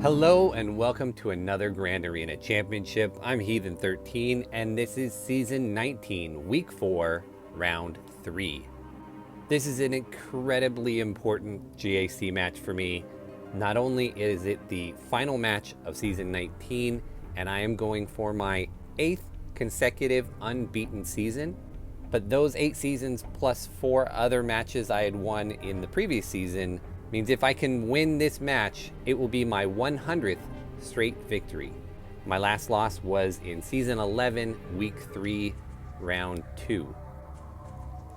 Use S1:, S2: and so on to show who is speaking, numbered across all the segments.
S1: Hello and welcome to another Grand Arena Championship. I'm Heathen13 and this is Season 19, Week 4, Round 3. This is an incredibly important GAC match for me. Not only is it the final match of Season 19 and I am going for my 8th consecutive unbeaten season, but those 8 seasons plus 4 other matches I had won in the previous season means if I can win this match, it will be my 100th straight victory. My last loss was in Season 11, Week 3, Round 2.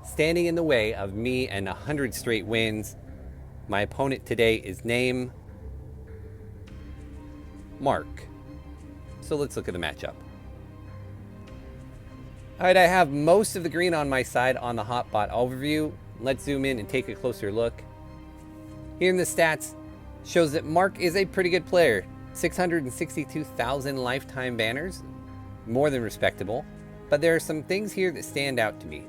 S1: Standing in the way of me and 100 straight wins, my opponent today is named Mark. So let's look at the matchup. Alright, I have most of the green on my side on the hotbot overview. Let's zoom in and take a closer look. Here in the stats, shows that Mark is a pretty good player. 662,000 lifetime banners, more than respectable. But there are some things here that stand out to me.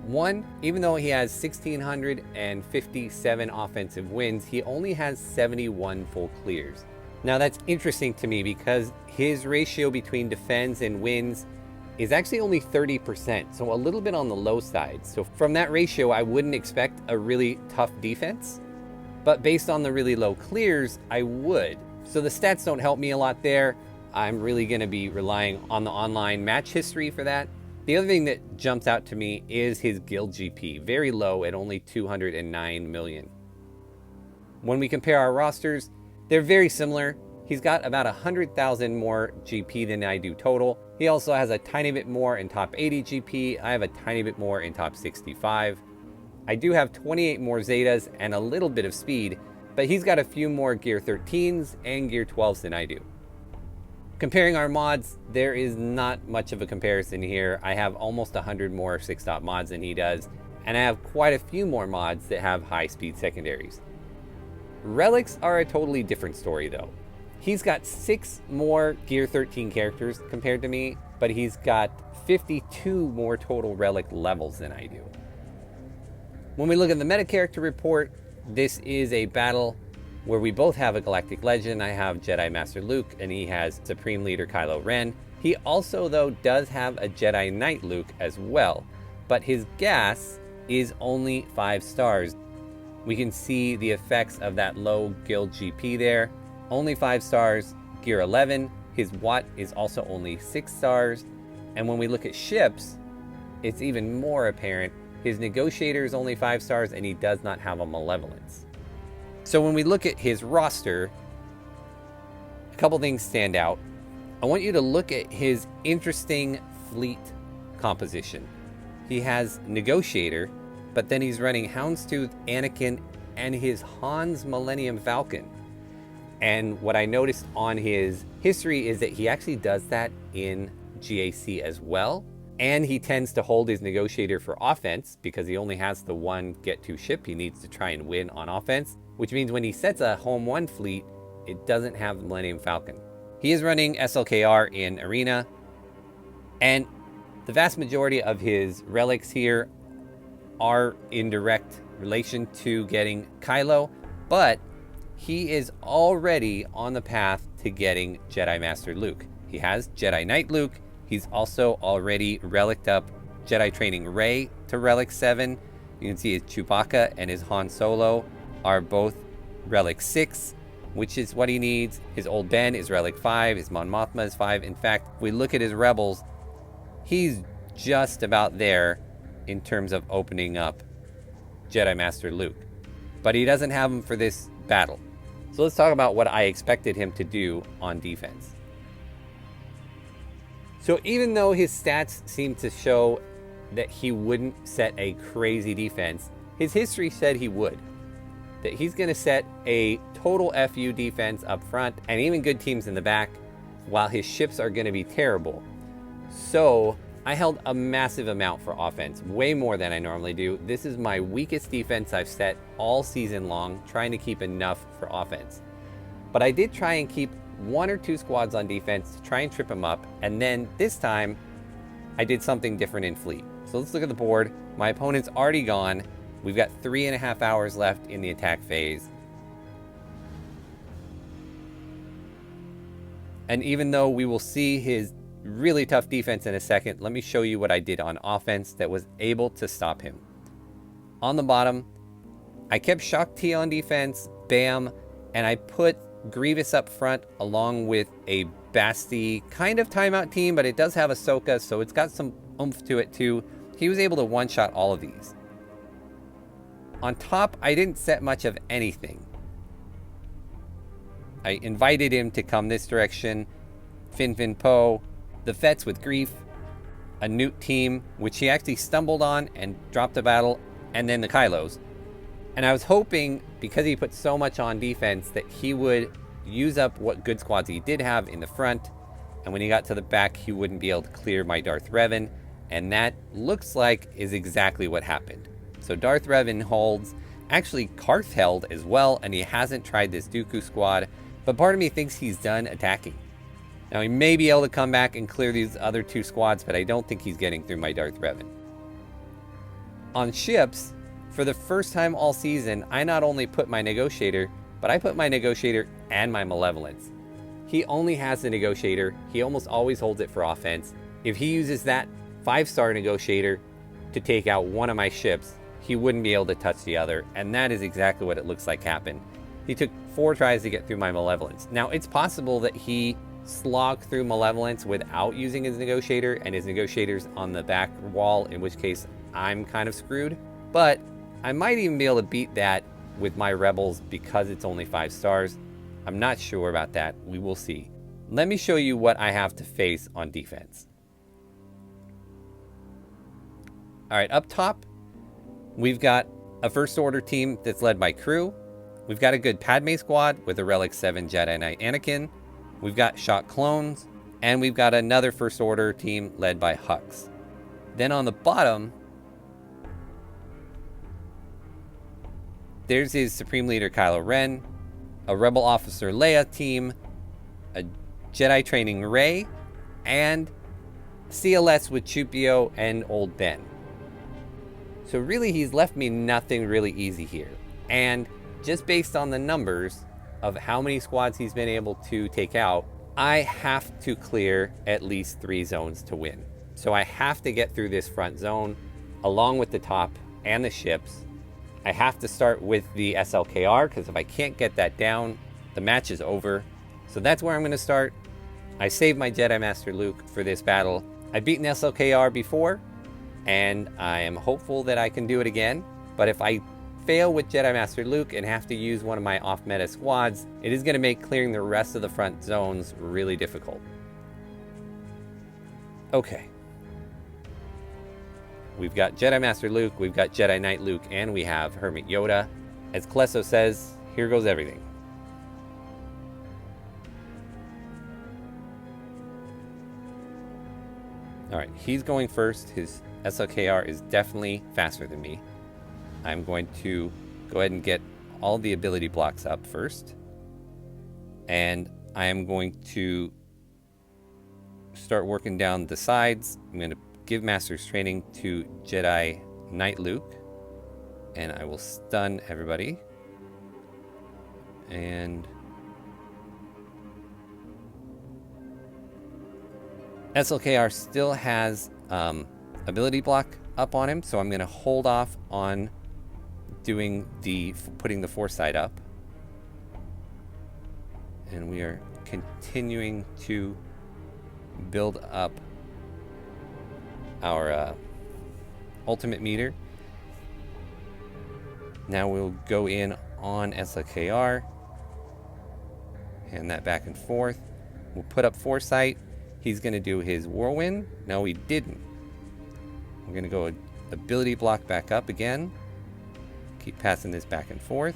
S1: One, even though he has 1,657 offensive wins, he only has 71 full clears. Now that's interesting to me because his ratio between defense and wins is actually only 30%, so a little bit on the low side. So from that ratio, I wouldn't expect a really tough defense. But based on the really low clears, I would. So the stats don't help me a lot there. I'm really going to be relying on the online match history for that. The other thing that jumps out to me is his guild GP, very low at only 209 million. When we compare our rosters, they're very similar. He's got about 100,000 more GP than I do total. He also has a tiny bit more in top 80 GP. I have a tiny bit more in top 65. I do have 28 more Zetas and a little bit of speed, but he's got a few more Gear 13s and Gear 12s than I do. Comparing our mods, there is not much of a comparison here. I have almost 100 more 6-dot mods than he does, and I have quite a few more mods that have high-speed secondaries. Relics are a totally different story though. He's got 6 more Gear 13 characters compared to me, but he's got 52 more total relic levels than I do. When we look at the meta character report, this is a battle where we both have a Galactic Legend. I have Jedi Master Luke and he has Supreme Leader Kylo Ren. He also though does have a Jedi Knight Luke as well, but his gas is only 5 stars. We can see the effects of that low guild GP there. Only 5 stars, Gear 11. His Watt is also only 6 stars. And when we look at ships, it's even more apparent. His Negotiator is only 5 stars and he does not have a Malevolence. So when we look at his roster, a couple things stand out. I want you to look at his interesting fleet composition. He has Negotiator, but then he's running Houndstooth, Anakin, and his Han's Millennium Falcon. And what I noticed on his history is that he actually does that in GAC as well. And he tends to hold his Negotiator for offense because he only has the one get-to ship he needs to try and win on offense, which means when he sets a Home 1 fleet, it doesn't have the Millennium Falcon. He is running SLKR in Arena, and the vast majority of his relics here are in direct relation to getting Kylo, but he is already on the path to getting Jedi Master Luke. He has Jedi Knight Luke. He's also already reliced up Jedi Training Rey to Relic 7. You can see his Chewbacca and his Han Solo are both Relic 6, which is what he needs. His Old Ben is Relic 5. His Mon Mothma is 5. In fact, if we look at his Rebels, he's just about there in terms of opening up Jedi Master Luke. But he doesn't have him for this battle. So let's talk about what I expected him to do on defense. So even though his stats seem to show that he wouldn't set a crazy defense, his history said he would. That he's going to set a total FU defense up front and even good teams in the back, while his ships are going to be terrible. So I held a massive amount for offense, way more than I normally do. This is my weakest defense I've set all season long, trying to keep enough for offense. But I did try and keep 1 or 2 squads on defense to try and trip him up, and then this time I did something different in fleet. So let's look at the board. My opponent's already gone. We've got 3.5 hours left in the attack phase. And even though we will see his really tough defense in a second, let me show you what I did on offense that was able to stop him. On the bottom, I kept Shock T on defense, bam, and I put Grievous up front along with a Basti kind of timeout team, but it does have Ahsoka, so it's got some oomph to it too. He was able to one-shot all of these. On top, I didn't set much of anything. I invited him to come this direction, Fin Po, the Fets with Grief, a Newt team, which he actually stumbled on and dropped a battle, and then the Kylos. And I was hoping, because he put so much on defense, that he would use up what good squads he did have in the front, and when he got to the back, he wouldn't be able to clear my Darth Revan, and that looks like is exactly what happened. So Darth Revan holds, actually Karth held as well, and he hasn't tried this Dooku squad, but part of me thinks he's done attacking. Now he may be able to come back and clear these other two squads, but I don't think he's getting through my Darth Revan. On ships, for the first time all season, I not only put my Negotiator, but I put my Negotiator and my Malevolence. He only has the Negotiator. He almost always holds it for offense. If he uses that 5-star Negotiator to take out one of my ships, he wouldn't be able to touch the other, and that is exactly what it looks like happened. He took 4 tries to get through my Malevolence. Now, it's possible that he slogged through Malevolence without using his Negotiator, and his Negotiator's on the back wall, in which case I'm kind of screwed. But I might even be able to beat that with my Rebels because it's only 5 stars. I'm not sure about that. We will see. Let me show you what I have to face on defense. All right, up top, we've got a First Order team that's led by Crew. We've got a good Padme squad with a Relic 7 Jedi Knight Anakin. We've got Shock Clones. And we've got another First Order team led by Hux. Then on the bottom, there's his Supreme Leader Kylo Ren, a Rebel Officer Leia team, a Jedi Training Rey, and CLS with Chupio and Old Ben. So really, he's left me nothing really easy here. And just based on the numbers of how many squads he's been able to take out, I have to clear at least 3 zones to win. So I have to get through this front zone along with the top and the ships. I have to start with the SLKR, because if I can't get that down, the match is over. So that's where I'm going to start. I saved my Jedi Master Luke for this battle. I've beaten SLKR before, and I am hopeful that I can do it again. But if I fail with Jedi Master Luke and have to use one of my off-meta squads, it is going to make clearing the rest of the front zones really difficult. Okay. We've got Jedi Master Luke, we've got Jedi Knight Luke, and we have Hermit Yoda. As Klesso says, here goes everything. Alright, he's going first. His SLKR is definitely faster than me. I'm going to go ahead and get all the ability blocks up first. And I am going to start working down the sides. I'm going to give Master's Training to Jedi Knight Luke. And I will stun everybody. And SLKR still has ability block up on him, so I'm going to hold off on putting the foresight up. And we are continuing to build up our ultimate meter. Now we'll go in on SLKR, hand that back and forth. We'll put up foresight. He's going to do his whirlwind. No, he didn't. I'm going to go ability block back up again. Keep passing this back and forth.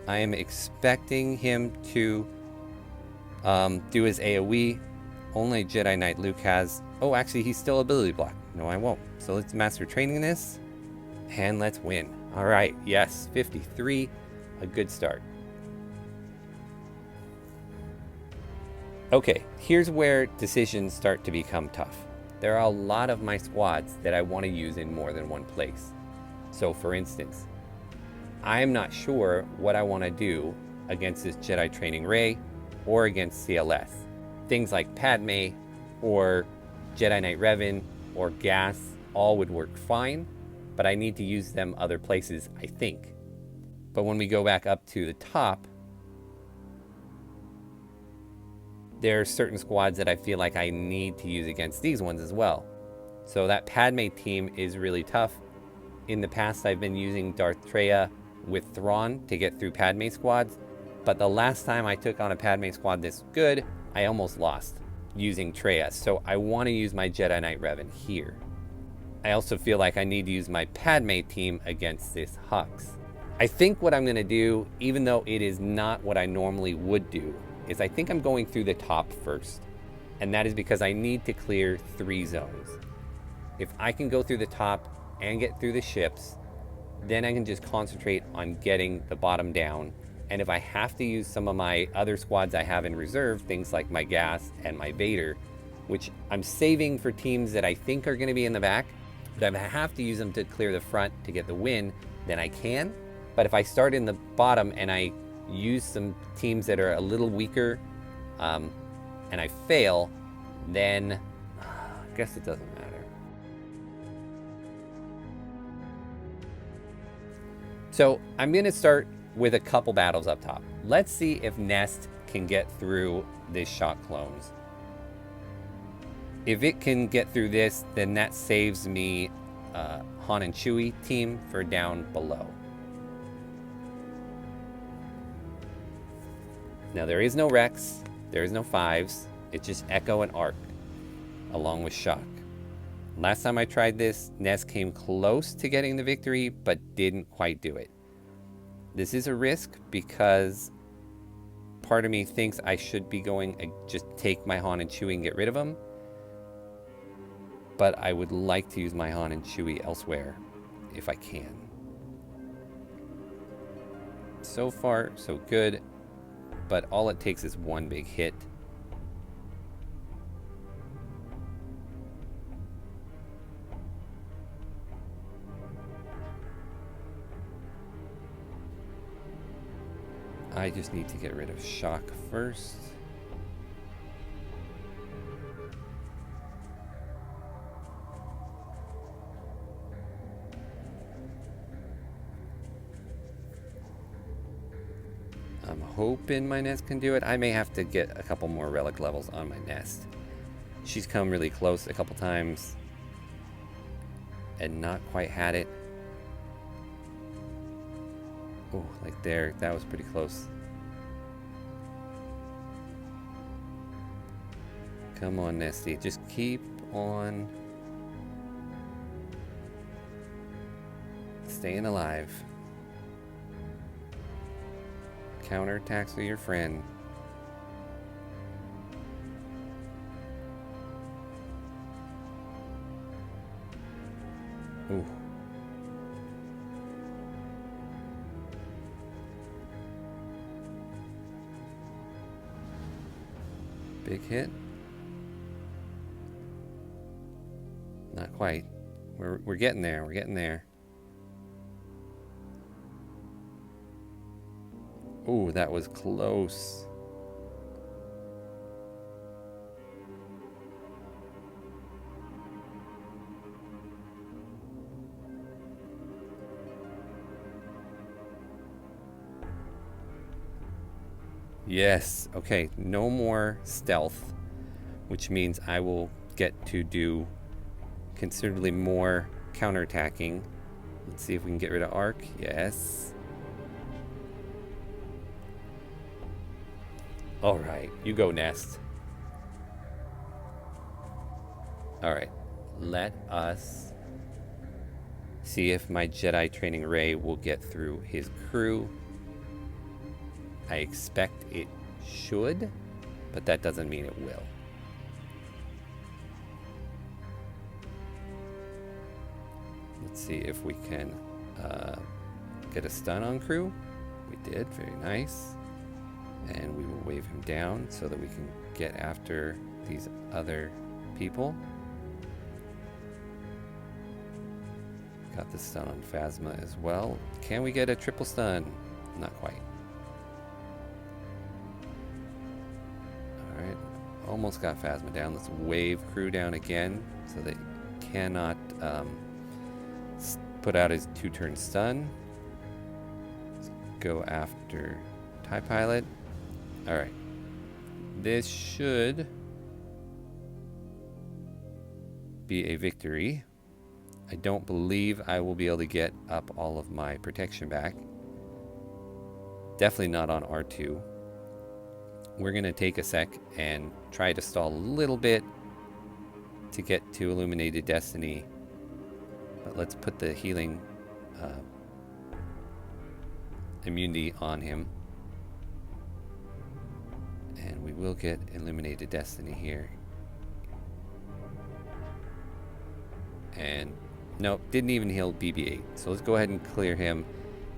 S1: I am expecting him to do his AoE. Only Jedi Knight Luke has... Oh, actually, he's still ability block. No, I won't. So let's master training this. And let's win. All right. Yes, 53. A good start. Okay, here's where decisions start to become tough. There are a lot of my squads that I want to use in more than one place. So for instance, I'm not sure what I want to do against this Jedi Training Ray or against CLS. Things like Padme or Jedi Knight Revan or GAS all would work fine, but I need to use them other places, I think. But when we go back up to the top, there are certain squads that I feel like I need to use against these ones as well. So that Padme team is really tough. In the past, I've been using Darth Traya with Thrawn to get through Padme squads, but the last time I took on a Padme squad this good, I almost lost using Traya. So I want to use my Jedi Knight Revan here. I also feel like I need to use my Padme team against this Hux. I think what I'm going to do, even though it is not what I normally would do, is I think I'm going through the top first. And that is because I need to clear 3 zones. If I can go through the top and get through the ships, then I can just concentrate on getting the bottom down. And if I have to use some of my other squads I have in reserve, things like my Gas and my Vader, which I'm saving for teams that I think are going to be in the back, but if I have to use them to clear the front to get the win, then I can. But if I start in the bottom and I use some teams that are a little weaker and I fail, then I guess it doesn't matter. So I'm going to start with a couple battles up top. Let's see if Nest can get through this shot clones. If it can get through this, then that saves me Han and Chewie team for down below. Now there is no Rex, there is no 5s, it's just Echo and Arc, along with Shock. Last time I tried this, Nest came close to getting the victory, but didn't quite do it. This is a risk because part of me thinks I should be going, just take my Han and Chewie and get rid of them. But I would like to use my Han and Chewie elsewhere, if I can. So far, so good. But all it takes is one big hit. I just need to get rid of Shock first. I'm hoping my Nest can do it. I may have to get a couple more relic levels on my Nest. She's come really close a couple times and not quite had it. Oh, like there, that was pretty close. Come on, Nesty, just keep on staying alive. Counterattacks are your friend. Ooh. Big hit. Not quite. We're getting there. We're getting there. Ooh, that was close. Yes. Okay, no more stealth, which means I will get to do considerably more counterattacking. Let's see if we can get rid of Arc. Yes. All right, you go, Nest. All right, let us see if my Jedi Training Ray will get through his crew. I expect it should, but that doesn't mean it will. Let's see if we can get a stun on crew. We did, very nice. And we will wave him down so that we can get after these other people. Got the stun on Phasma as well. Can we get a triple stun? Not quite. almost got Phasma down. Let's wave crew down again so they cannot put out his 2-turn stun. Let's go after TIE Pilot. Alright. This should be a victory. I don't believe I will be able to get up all of my protection back. Definitely not on R2. We're going to take a sec and try to stall a little bit to get to Illuminated Destiny. But let's put the healing immunity on him. And we will get Illuminated Destiny here. And nope, didn't even heal BB-8. So let's go ahead and clear him.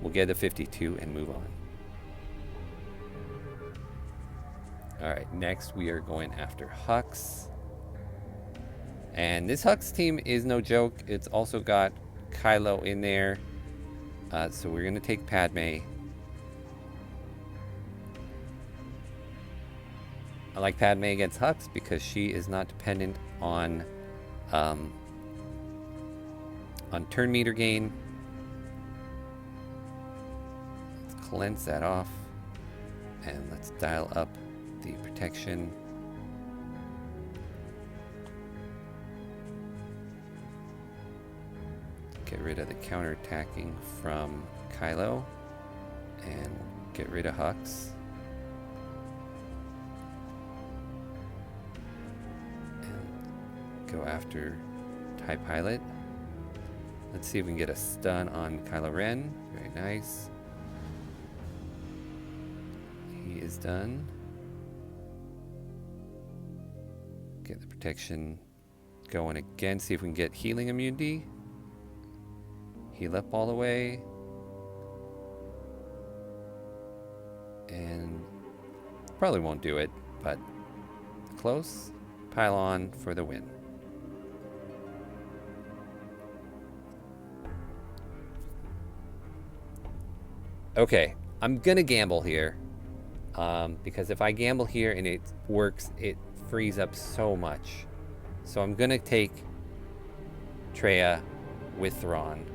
S1: We'll get a 52 and move on. Alright, next we are going after Hux. And this Hux team is no joke. It's also got Kylo in there. So we're going to take Padme. I like Padme against Hux because she is not dependent on turn meter gain. Let's cleanse that off. And let's dial up the protection. Get rid of the counterattacking from Kylo. And get rid of Hux. And go after TIE Pilot. Let's see if we can get a stun on Kylo Ren. Very nice. He is done. Get the protection going again. See if we can get healing immunity. Heal up all the way. And probably won't do it, but close. Pylon for the win. Okay, I'm gonna gamble here, because if I gamble here and it works, it frees up so much. So I'm gonna take Traya with Thrawn.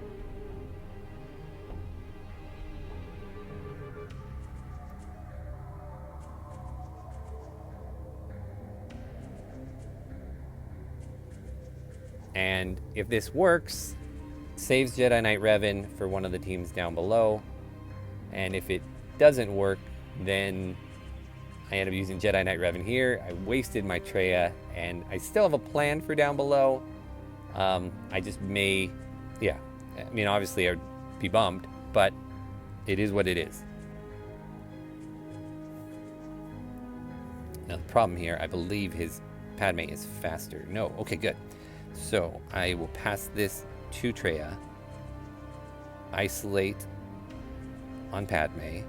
S1: And if this works, saves Jedi Knight Revan for one of the teams down below. And if it doesn't work, then I end up using Jedi Knight Revan here. I wasted my Traya, and I still have a plan for down below. I just may, yeah. I mean, obviously I'd be bummed, but it is what it is. Now the problem here, I believe his Padme is faster. No, okay, good. So I will pass this to Traya. Isolate on Padme.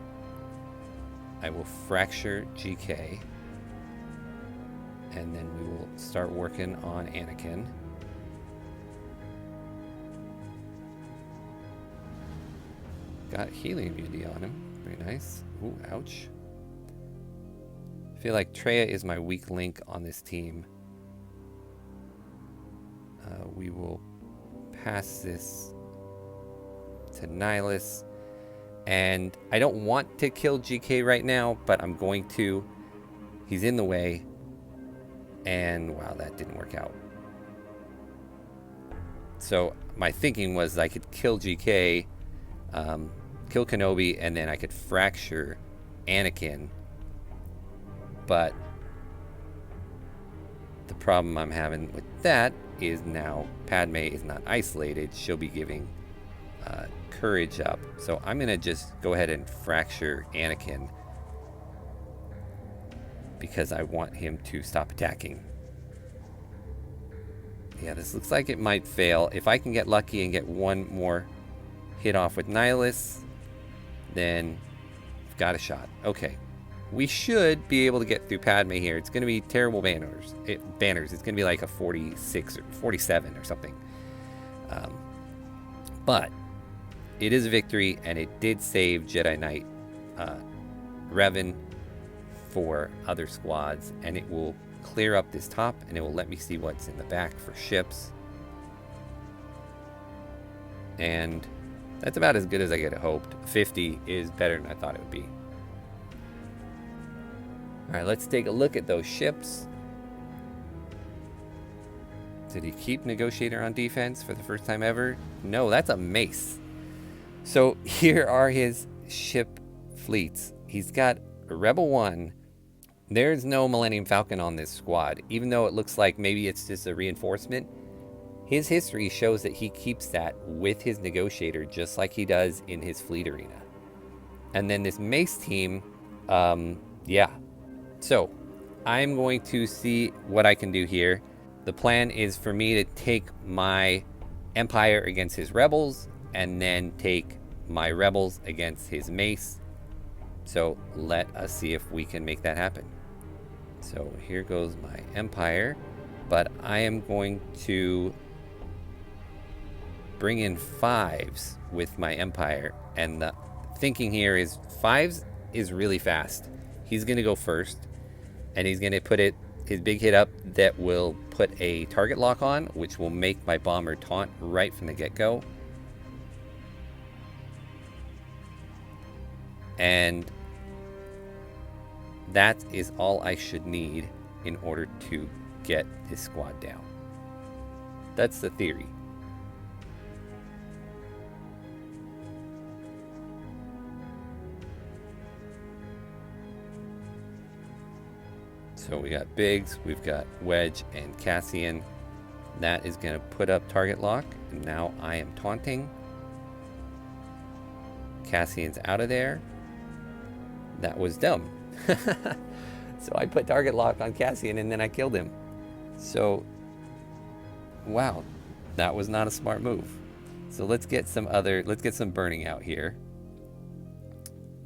S1: I will fracture GK. And then we will start working on Anakin. Got healing immunity on him. Very nice. Ooh, ouch. I feel like Traya is my weak link on this team. We will pass this to Nihilus. And I don't want to kill GK right now, but I'm going to. He's in the way. And wow, that didn't work out. So my thinking was I could kill GK, kill Kenobi, and then I could fracture Anakin. But the problem I'm having with that is now Padme is not isolated. She'll be giving courage up. So I'm going to just go ahead and fracture Anakin because I want him to stop attacking. Yeah, this looks like it might fail. If I can get lucky and get one more hit off with Nihilus, then I've got a shot. Okay. We should be able to get through Padme here. It's going to be terrible banners. It's going to be like a 46 or 47 or something. But it is a victory, and it did save Jedi Knight Revan for other squads, and it will clear up this top, and it will let me see what's in the back for ships. And that's about as good as I could have hoped. 50 is better than I thought it would be. All right, let's take a look at those ships. Did he keep Negotiator on defense for the first time ever? No, that's a mace. So here are his ship fleets. He's got a Rebel 1. There's no Millennium Falcon on this squad, even though it looks like maybe it's just a reinforcement. His history shows that he keeps that with his Negotiator, just like he does in his fleet arena. And then this mace team, yeah. So I'm going to see what I can do here. The plan is for me to take my Empire against his rebels, and then take my rebels against his mace. So let us see if we can make that happen. So here goes my Empire, but I am going to bring in 5s with my Empire, and the thinking here is 5s is really fast. He's going to go first, and he's going to put his big hit up that will put a target lock on, which will make my bomber taunt right from the get-go. And that is all I should need in order to get this squad down. That's the theory. So we got Biggs, we've got Wedge and Cassian. That is going to put up target lock. And now I am taunting. Cassian's out of there. That was dumb. So I put target lock on Cassian and then I killed him. So, wow, that was not a smart move. So let's get some burning out here.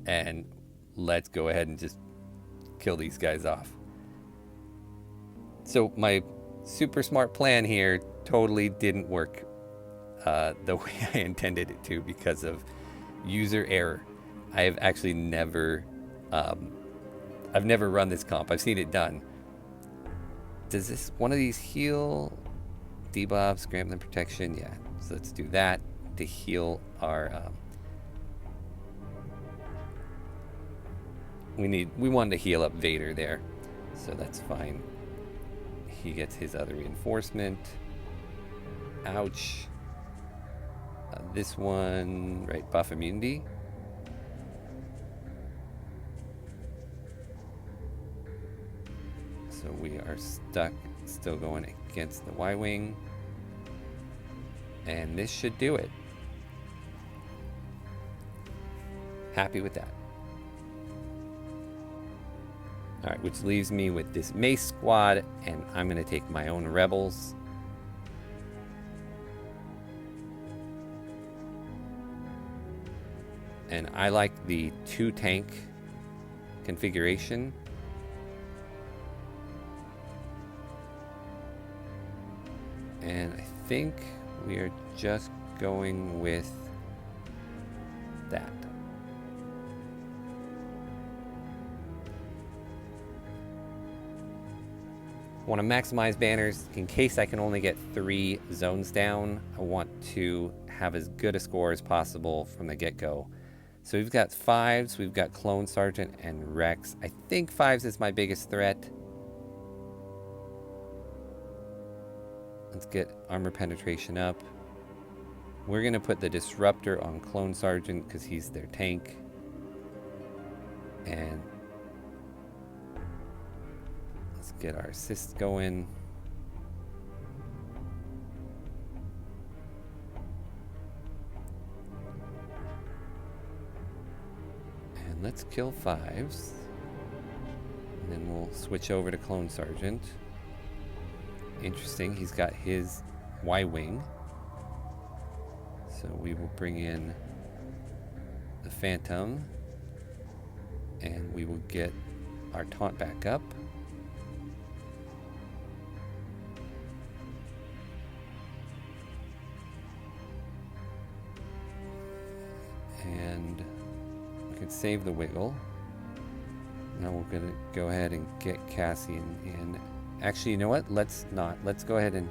S1: And let's go ahead and just kill these guys off. So my super smart plan here totally didn't work the way I intended it to because of user error. I have actually never run this comp. I've seen it done. Does this one of these heal? Debuff, scrambling protection. Yeah, so let's do that to heal our. We wanted to heal up Vader there, so that's fine. He gets his other reinforcement. Ouch. This one, right, buff immunity. So we are stuck, still going against the Y-Wing. And this should do it. Happy with that. All right, which leaves me with this Mace squad, and I'm going to take my own rebels. And I like the 2-tank configuration. And I think we are just going with that. I want to maximize banners in case I can only get 3 zones down. I want to have as good a score as possible from the get-go. So we've got 5s, we've got Clone Sergeant and Rex. I think 5s is my biggest threat. Let's get armor penetration up. We're going to put the Disruptor on Clone Sergeant because he's their tank. And let's get our assists going. And let's kill 5s. And then we'll switch over to Clone Sergeant. Interesting, he's got his Y-Wing. So we will bring in the Phantom. And we will get our taunt back up. And we can save the wiggle. Now we're going to go ahead and get Cassian in
S2: Actually, you know what? Let's not. Let's go ahead and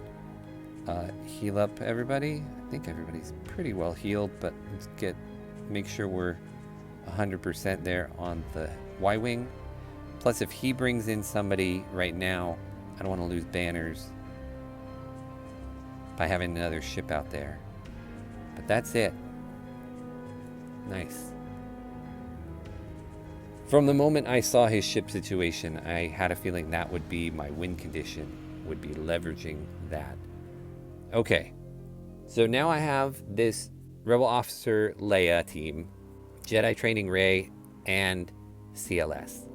S2: heal up everybody. I think everybody's pretty well healed, but let's make sure we're 100% there on the Y-Wing. Plus, if he brings in somebody right now, I don't want to lose banners by having another ship out there. But that's it. Nice. From the moment I saw his ship situation, I had a feeling that would be my win condition, would be leveraging that. Okay, so now I have this Rebel Officer Leia team, Jedi Training Rey, and CLS.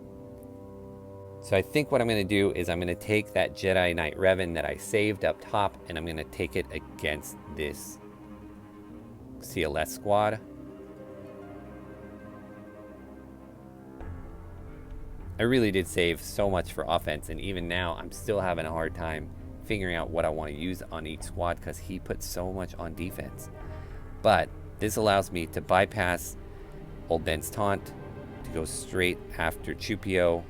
S2: So I think what I'm going to do is I'm going to take that Jedi Knight Revan that I saved up top, and I'm going to take it against this CLS squad. I really did save so much for offense, and even now I'm still having a hard time figuring out what I want to use on each squad because he puts so much on defense. But this allows me to bypass Old Ben's taunt, to go straight after Chupio.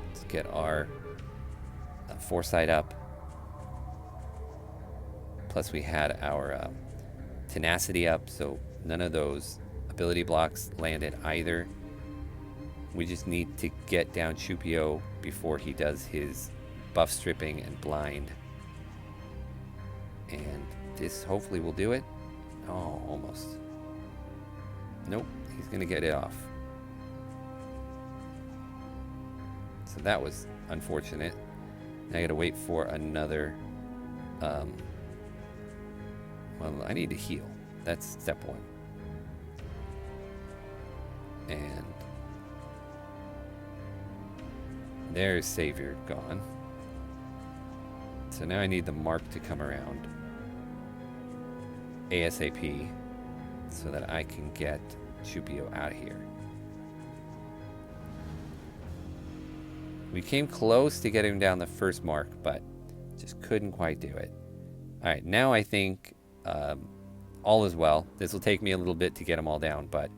S2: Let's get our foresight up. Plus we had our tenacity up, so none of those ability blocks landed either. We just need to get down Chupio before he does his buff stripping and blind. And this hopefully will do it. Oh, almost. Nope, he's gonna get it off. So that was unfortunate. Now I gotta wait for another, well, I need to heal. That's step one. And there's Savior gone. So now I need the mark to come around ASAP so that I can get Chupio out of here. We came close to getting down the first mark, but just couldn't quite do it. All right, now I think all is well. This will take me a little bit to get them all down, but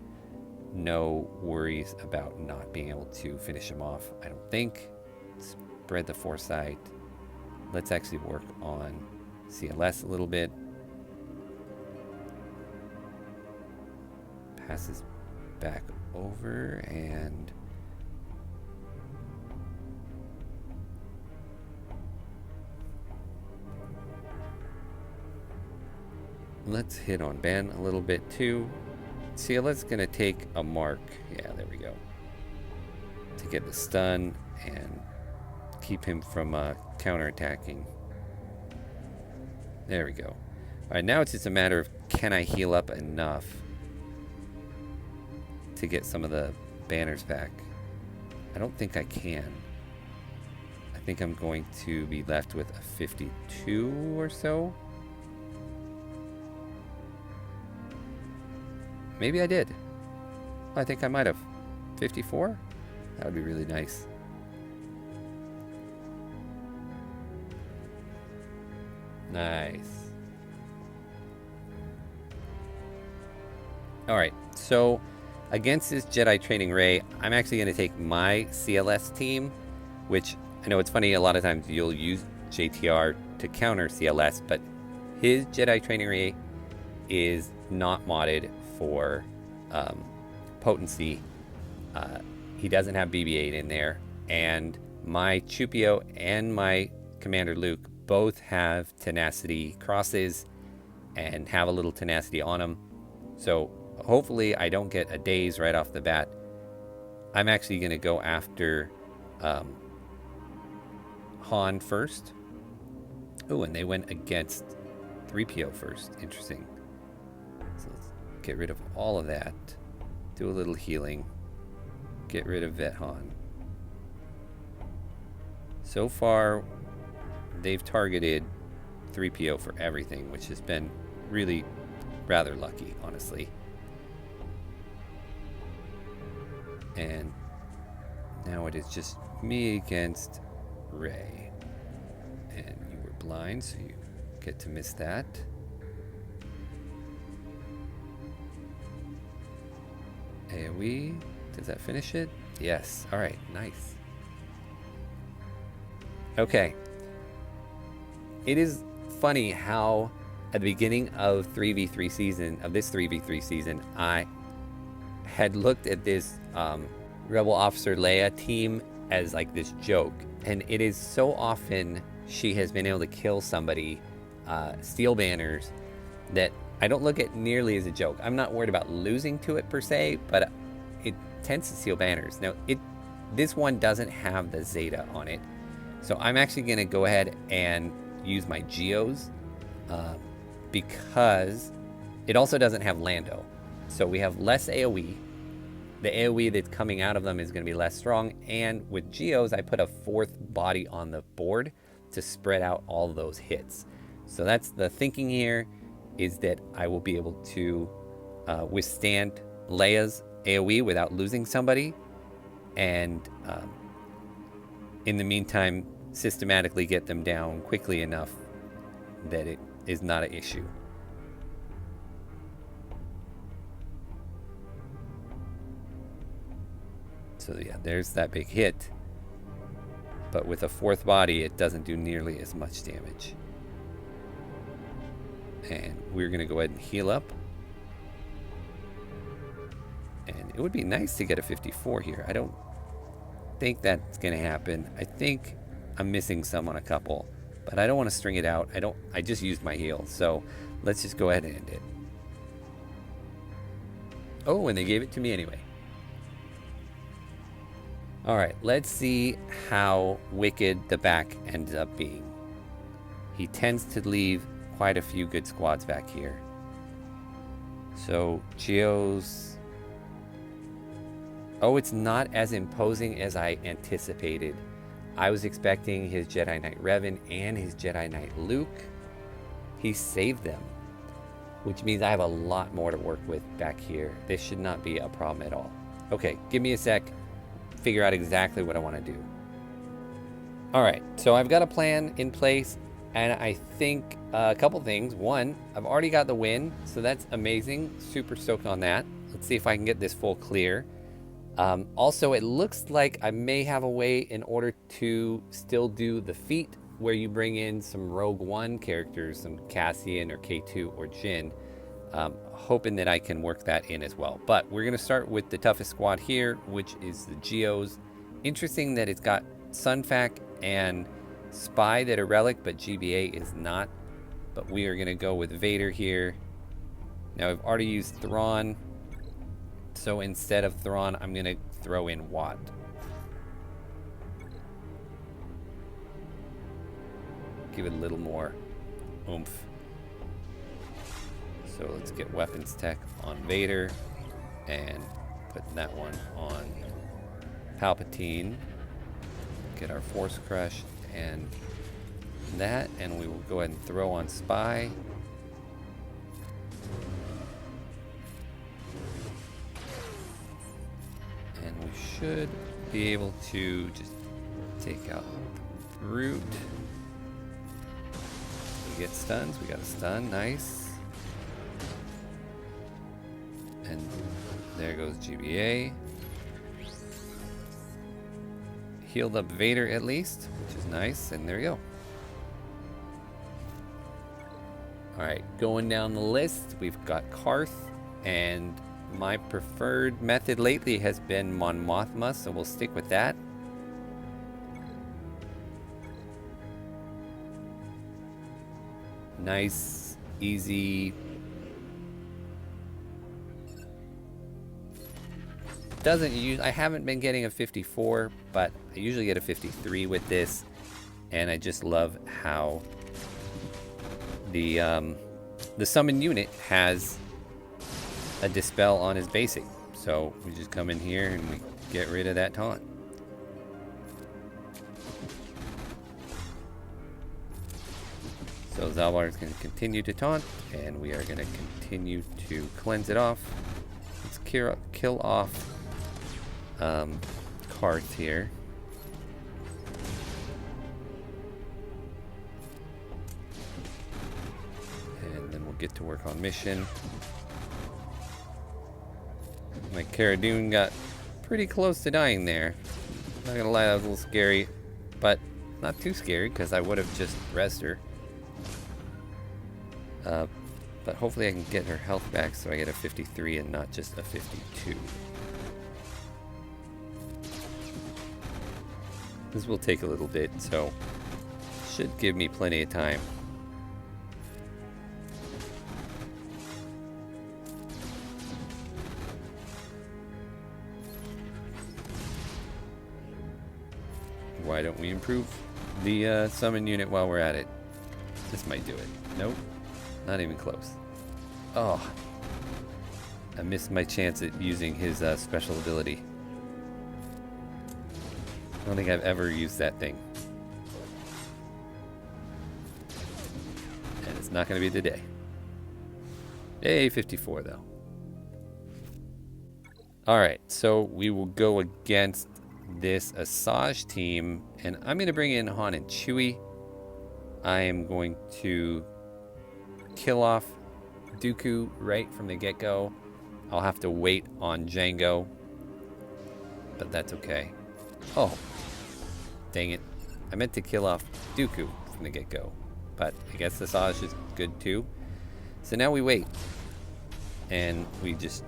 S2: no worries about not being able to finish them off, I don't think. Spread the foresight. Let's actually work on CLS a little bit. Passes back over and let's hit on Ben a little bit too. CLS is going to take a mark. Yeah, there we go. To get the stun and keep him from counterattacking. There we go. All right, now it's just a matter of can I heal up enough to get some of the banners back. I don't think I can. I think I'm going to be left with a 52 or so. Maybe I did. I think I might have. 54? That would be really nice. Nice. Alright, so against this Jedi Training Rey, I'm actually going to take my CLS team, which I know it's funny, a lot of times you'll use JTR to counter CLS, but his Jedi Training Rey is not modded for potency. He doesn't have BB-8 in there, and my Chupio and my Commander Luke both have tenacity crosses and have a little tenacity on them. So hopefully I don't get a daze right off the bat. I'm actually going to go after Han first. Oh, and they went against 3PO first. Interesting. So let's get rid of all of that. Do a little healing. Get rid of Vet Han. So far, they've targeted 3PO for everything, which has been really rather lucky, honestly. And now it is just me against Rey. And you were blind, so you get to miss that. AoE, does that finish it? Yes, all right, nice.
S1: Okay. It is funny how at the beginning of 3v3 season, of this 3v3 season, I had looked at this Rebel Officer Leia team as like this joke. And it is so often she has been able to kill somebody, steal banners, that I don't look at nearly as a joke. I'm not worried about losing to it per se, but it tends to steal banners. Now, this one doesn't have the Zeta on it. So I'm actually going to go ahead and use my Geos because it also doesn't have Lando. So we have less AoE. The AoE that's coming out of them is going to be less strong. And with Geos, I put a 4th body on the board to spread out all those hits. So that's the thinking here, is that I will be able to withstand Leia's AoE without losing somebody. And in the meantime, systematically get them down quickly enough that it is not an issue. So yeah, there's that big hit. But with a 4th body, it doesn't do nearly as much damage. And we're going to go ahead and heal up. And it would be nice to get a 54 here. I don't think that's going to happen. I think I'm missing some on a couple, but I don't want to string it out. I just used my heal, so let's just go ahead and end it. Oh, and they gave it to me anyway. All right, let's see how wicked the back ends up being. He tends to leave quite a few good squads back here. So Geos. Oh, it's not as imposing as I anticipated. I was expecting his Jedi Knight Revan and his Jedi Knight Luke. He saved them, which means I have a lot more to work with back here. This should not be a problem at all. Okay, give me a sec. Figure out exactly what I want to do. All right, so I've got a plan in place, and I think a couple things. One, I've already got the win, so that's amazing. Super stoked on that. Let's see if I can get this full clear. Also, it looks like I may have a way in order to still do the feat where you bring in some Rogue One characters, some Cassian or K2 or Jin. Hoping that I can work that in as well. But we're going to start with the toughest squad here, which is the Geos. Interesting that it's got Sunfac and Spy that are Relic, but GBA is not. But we are going to go with Vader here. Now, I've already used Thrawn. So instead of Thrawn, I'm going to throw in Watt. Give it a little more oomph. So let's get weapons tech on Vader and put that one on Palpatine. Get our Force Crush and that, and we will go ahead and throw on Spy. And we should be able to just take out Brute. We get stuns. We got a stun. Nice. And there goes GBA. Healed up Vader at least, which is nice. And there we go. Alright, going down the list, we've got Karth. And my preferred method lately has been Mon Mothma, so we'll stick with that. Nice, easy. I haven't been getting a 54, but I usually get a 53 with this, and I just love how the summon unit has a dispel on his basic. So we just come in here and we get rid of that taunt. So Zalbar is going to continue to taunt, and we are going to continue to cleanse it off. Let's kill off Karth here. And then we'll get to work on mission. My Cara Dune got pretty close to dying there. Not gonna lie, that was a little scary, but
S2: not too scary because I would have just rezzed her. But hopefully I can get her health back so I get a 53 and not just a 52. This will take a little bit, so should give me plenty of time. Why don't we improve the summon unit while we're at it? This might do it. Nope, not even close. Oh, I missed my chance at using his special ability. I don't think I've ever used that thing. And it's not going to be today. Hey, 54 though. Alright, so we will go against this SWGOH team, and I'm going to bring in Han and Chewie. I am going to kill off Dooku right from the get-go. I'll have to wait on Django, but that's okay. Oh, dang it. I meant to kill off Dooku from the get-go, but I guess the SWGOH is good too. So now we wait, and we just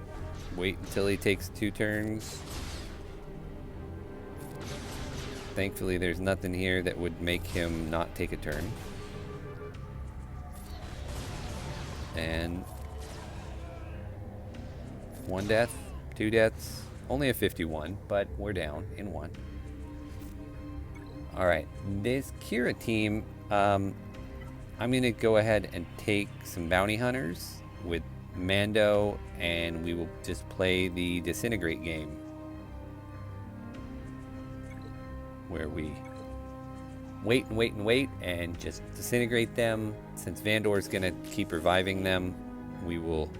S2: wait until he takes 2 turns. Thankfully, there's nothing here that would make him not take a turn. And 1 death, 2 deaths, only a 51, but we're down in 1. Alright, this Kira team, I'm going to go ahead and take some bounty hunters with Mando, and we will just play the Disintegrate game, where we wait and wait and wait and just disintegrate them. Since Vandor's gonna keep reviving them, we will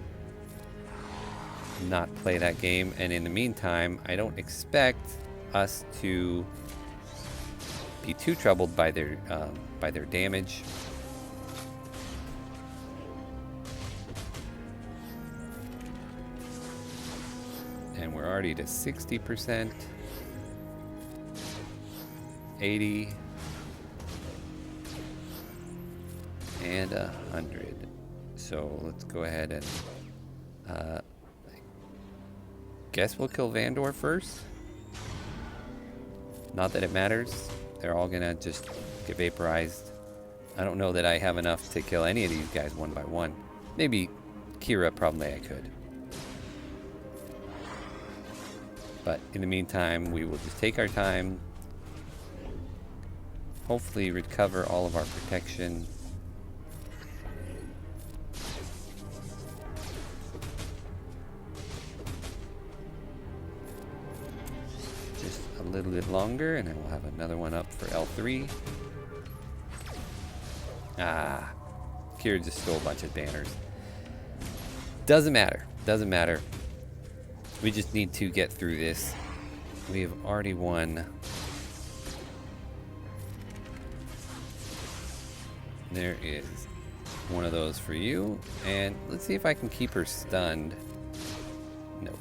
S2: not play that game. And in the meantime, I don't expect us to be too troubled by their damage. And we're already to 60%. 80 and 100. So let's go ahead and I guess we'll kill Vandor first. Not that it matters. They're all gonna just get vaporized. I don't know that I have enough to kill any of these guys one by one. Maybe Kira, probably I could. But in the meantime, we will just take our time. Hopefully recover all of our protection. Just a little bit longer, and then we'll have another one up for L3. Ah, Kira just stole a bunch of banners. Doesn't matter. Doesn't matter. We just need to get through this. We have already won. There is one of those for you. And let's see if I can keep her stunned. No.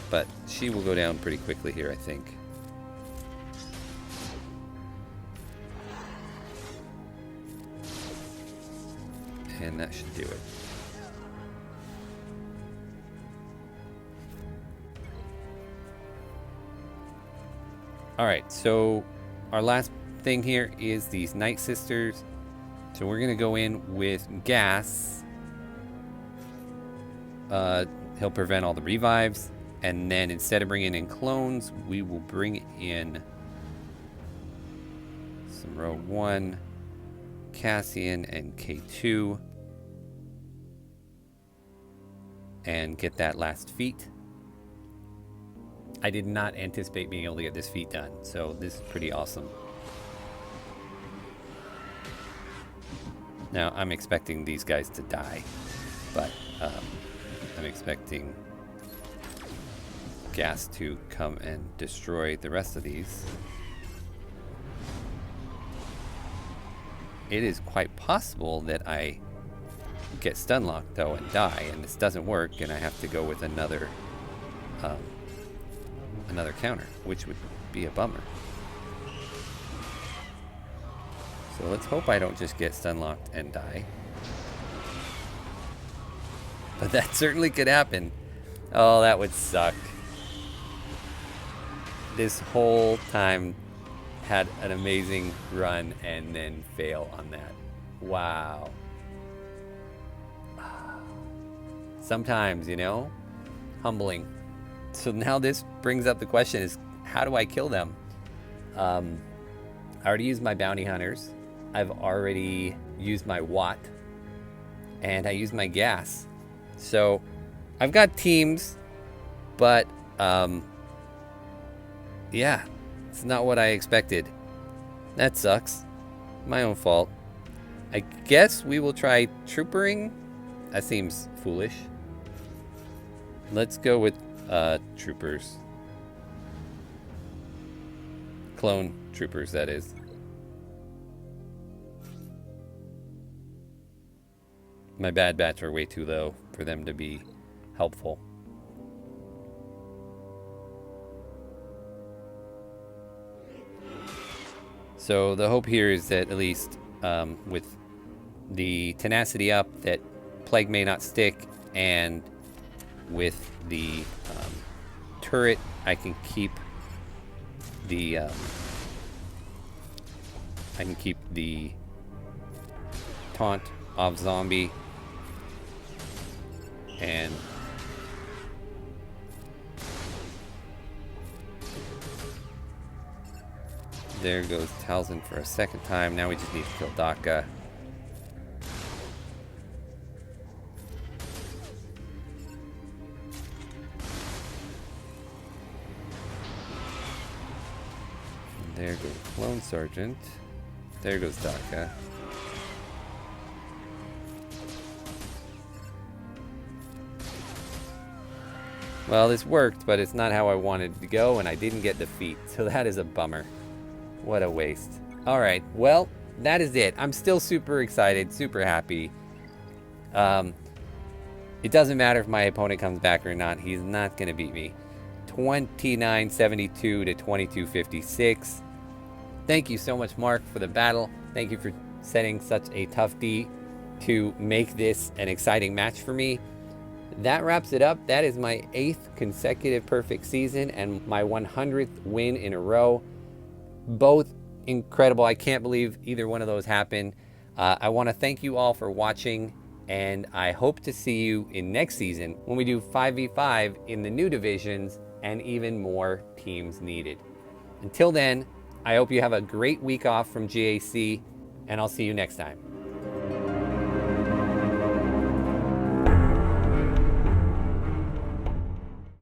S2: But she will go down pretty quickly here, I think. And that should do it. Alright, so our last thing here is these Night Sisters. So we're going to go in with gas. He'll prevent all the revives. And then instead of bringing in clones, we will bring in some Rogue One, Cassian, and K2. And get that last feat. I did not anticipate being able to get this feat done, so this is pretty awesome. Now, I'm expecting these guys to die, but I'm expecting gas to come and destroy the rest of these. It is quite possible that I get stun locked though and die, and this doesn't work, and I have to go with another counter, which would be a bummer. So let's hope I don't just get stun locked and die. But that certainly could happen. Oh, that would suck. This whole time had an amazing run and then fail on that. Wow. Sometimes, you know, humbling. So now this brings up the question is, how do I kill them? I already used my bounty hunters. I've already used my Watt. And I used my gas. So I've got teams, but yeah, it's not what I expected. That sucks. My own fault. I guess we will try troopering. That seems foolish. Let's go with troopers. Clone troopers, that is. My bad bats are way too low for them to be helpful. So the hope here is that at least with the tenacity up, that plague may not stick, and with the turret, I can keep the taunt off zombie, and there goes Talzin for a second time. Now we just need to kill Daka. There goes Clone Sergeant. There goes Daka. Well, this worked, but it's not how I wanted it to go, and I didn't get defeat, so that is a bummer. What a waste. Alright, well, that is it. I'm still super excited, super happy. It doesn't matter if my opponent comes back or not. He's not going to beat me. 29-72 to 22-56. Thank you so much, Mark, for the battle. Thank you for setting such a tough D to make this an exciting match for me. That wraps it up. That is my 8th consecutive perfect season and my 100th win in a row. Both incredible. I can't believe either one of those happened. I want to thank you all for watching, and I hope to see you in next season when we do 5v5 in the new divisions and even more teams needed. Until then, I hope you have a great week off from GAC, and I'll see you next time.